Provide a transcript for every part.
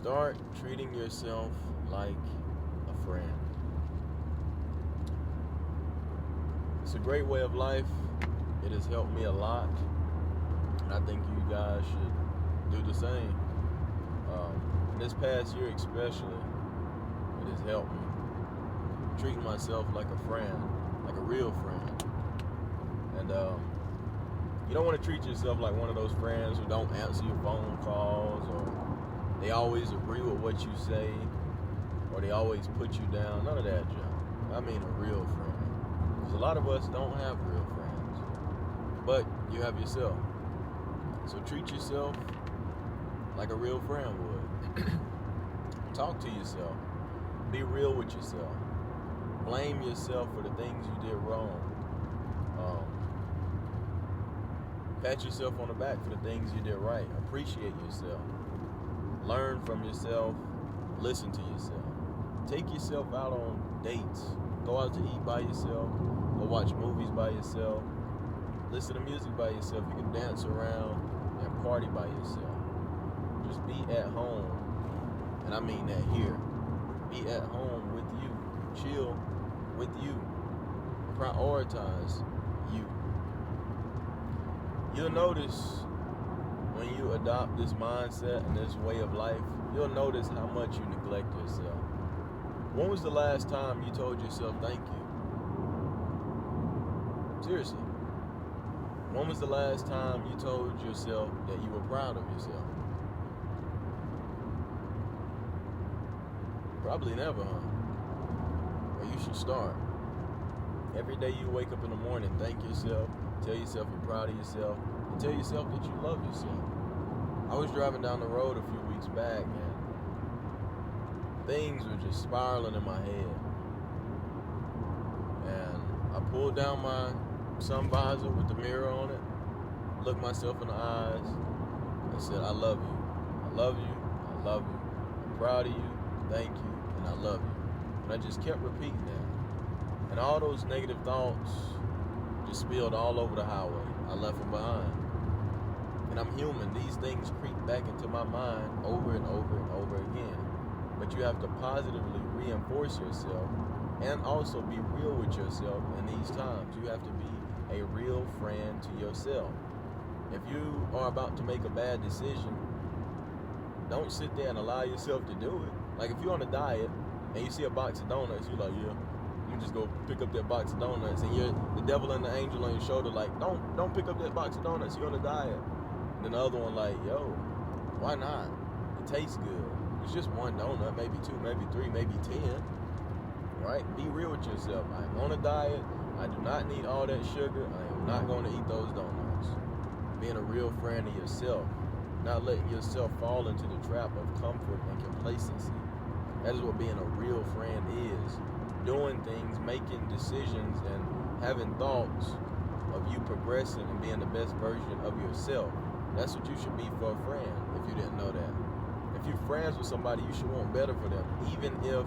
Start treating yourself like a friend. It's a great way of life. It has helped me a lot. And I think you guys should do the same. This past year especially, it has helped me. Treating myself like a friend, like a real friend. And you don't want to treat yourself like one of those friends who don't answer your phone calls, or they always agree with what you say, or they always put you down. None of that junk. I mean a real friend. Because a lot of us don't have real friends. But you have yourself. So treat yourself like a real friend would. Talk to yourself. Be real with yourself. Blame yourself for the things you did wrong. Pat yourself on the back for the things you did right. Appreciate yourself. Learn from yourself. Listen to yourself. Take yourself out on dates. Go out to eat by yourself. Go watch movies by yourself. Listen to music by yourself. You can dance around and party by yourself. Just be at home. And I mean that here. Be at home with you. Chill with you. Prioritize you. You'll notice when you adopt this mindset and this way of life, you'll notice how much you neglect yourself. When was the last time you told yourself thank you? Seriously. When was the last time you told yourself that you were proud of yourself? Probably never, huh? Well, you should start. Every day you wake up in the morning, thank yourself, tell yourself you're proud of yourself, and tell yourself that you love yourself. I was driving down the road a few weeks back, and things were just spiraling in my head. And I pulled down my sun visor with the mirror on it, looked myself in the eyes, and said, I love you. I love you. I love you. I'm proud of you. Thank you. And I love you. And I just kept repeating that. And all those negative thoughts just spilled all over the highway. I left them behind. And I'm human. These things creep back into my mind over and over and over again. But you have to positively reinforce yourself and also be real with yourself in these times. You have to be a real friend to yourself. If you are about to make a bad decision, don't sit there and allow yourself to do it. Like if you're on a diet and you see a box of donuts, you're like, yeah, you just go pick up that box of donuts, and you're the devil and the angel on your shoulder like, don't pick up that box of donuts, you're on a diet. And then the other one like, yo, why not? It tastes good. It's just one donut, maybe two, maybe three, maybe 10. Right? Be real with yourself. I'm on a diet. I do not need all that sugar. I am not going to eat those donuts. Being a real friend of yourself. Not letting yourself fall into the trap of comfort and complacency. That is what being a real friend is. Doing things, making decisions, and having thoughts of you progressing and being the best version of yourself. That's what you should be for a friend, if you didn't know that. If you're friends with somebody, you should want better for them, even if,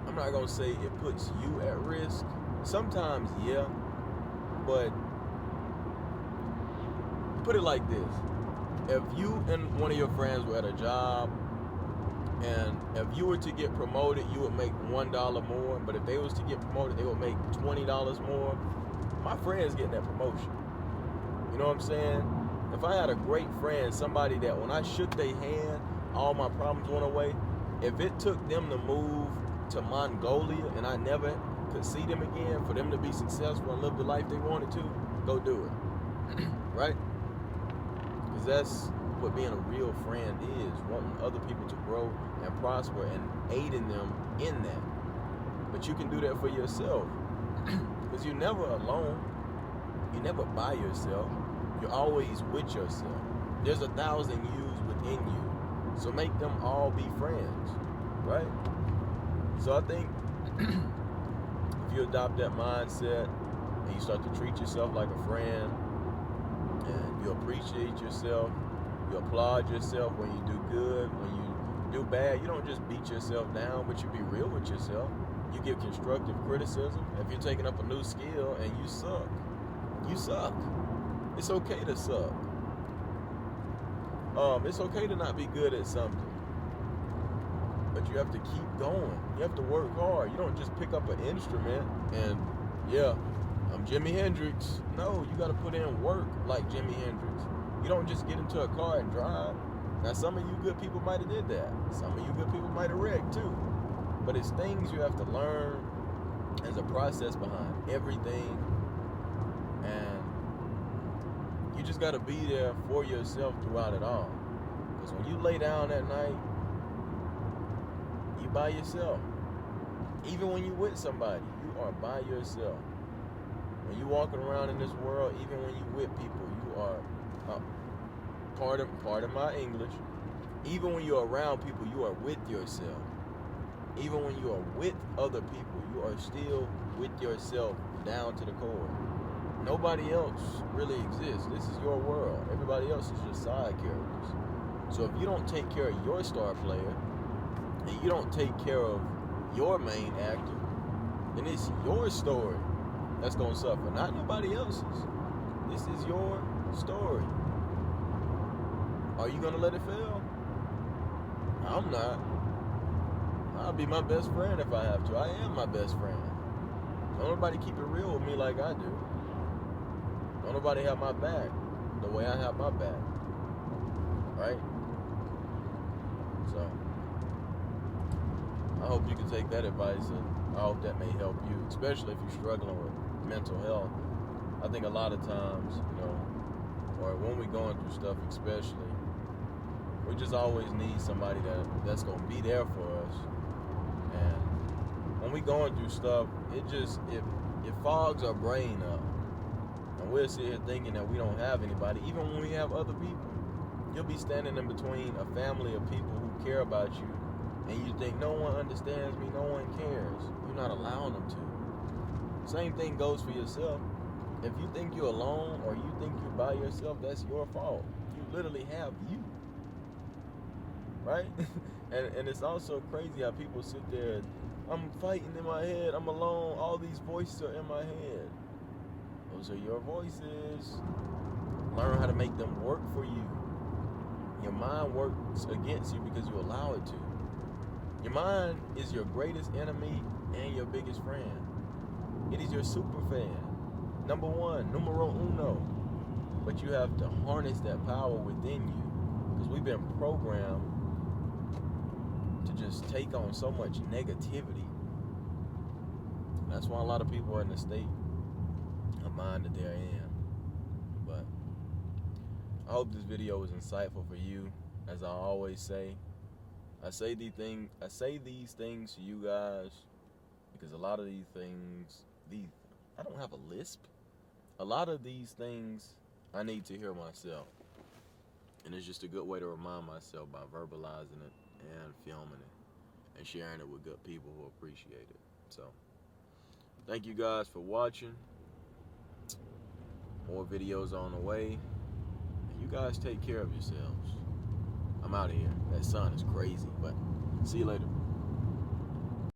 I'm not going to say it puts you at risk. Sometimes, yeah, but put it like this. If you and one of your friends were at a job, and if you were to get promoted, you would make $1 more, but if they was to get promoted, they would make $20 more. My friend's getting that promotion. You know what I'm saying? If I had a great friend, somebody that when I shook their hand, all my problems went away, if it took them to move to Mongolia and I never could see them again, for them to be successful and live the life they wanted to, go do it. Right? Because that's what being a real friend is, wanting other people to grow and prosper and aiding them in that. But you can do that for yourself. Because you're never alone. You're never by yourself. You're always with yourself. There's 1,000 yous within you. So make them all be friends, right? So I think if you adopt that mindset and you start to treat yourself like a friend, and you appreciate yourself, you applaud yourself when you do good, when you do bad, you don't just beat yourself down, but you be real with yourself. You give constructive criticism. If you're taking up a new skill and you suck, you suck. It's okay to suck. It's okay to not be good at something, but you have to keep going. You have to work hard. You don't just pick up an instrument and, yeah, I'm Jimi Hendrix. No, you got to put in work like Jimi Hendrix. You don't just get into a car and drive. Now, some of you good people might have did that. Some of you good people might have wrecked too. But it's things you have to learn. There's a process behind everything. And you just got to be there for yourself throughout it all. Because when you lay down at night, you by yourself. Even when you with somebody, you are by yourself. When you walking around in this world, even when you with people, you are, pardon my English, even when you're around people, you are with yourself. Even when you are with other people, you are still with yourself down to the core. Nobody else really exists. This is your world. Everybody else is just side characters. So if you don't take care of your star player, and you don't take care of your main actor, then it's your story that's going to suffer, not nobody else's. This is your story. Are you going to let it fail? I'm not. I'll be my best friend if I have to. I am my best friend. Don't nobody keep it real with me like I do. Don't nobody have my back the way I have my back. Right? So, I hope you can take that advice, and I hope that may help you, especially if you're struggling with mental health. I think a lot of times, or when we're going through stuff especially, we just always need somebody that's going to be there for us. And when we're going through stuff, it fogs our brain up. And we'll sit here thinking that we don't have anybody, even when we have other people. You'll be standing in between a family of people who care about you, and you think, no one understands me, no one cares. You're not allowing them to. Same thing goes for yourself. If you think you're alone or you think you're by yourself, that's your fault. You literally have you. Right? and it's also crazy how people sit there and, I'm fighting in my head, I'm alone, all these voices are in my head. Those are your voices. Learn how to make them work for you. Your mind works against you because you allow it to. Your mind is your greatest enemy and your biggest friend. It is your super fan. Number one, numero uno. But you have to harness that power within you, because we've been programmed to just take on so much negativity. That's why a lot of people are in the state of mind that they're in. But I hope this video was insightful for you. As I always say, I say these things to you guys because a lot of these things, I don't have a lisp. A lot of these things I need to hear myself. And it's just a good way to remind myself by verbalizing it and filming it and sharing it with good people who appreciate it. So, thank you guys for watching. More videos on the way. And you guys take care of yourselves. I'm out of here. That sun is crazy, but see you later.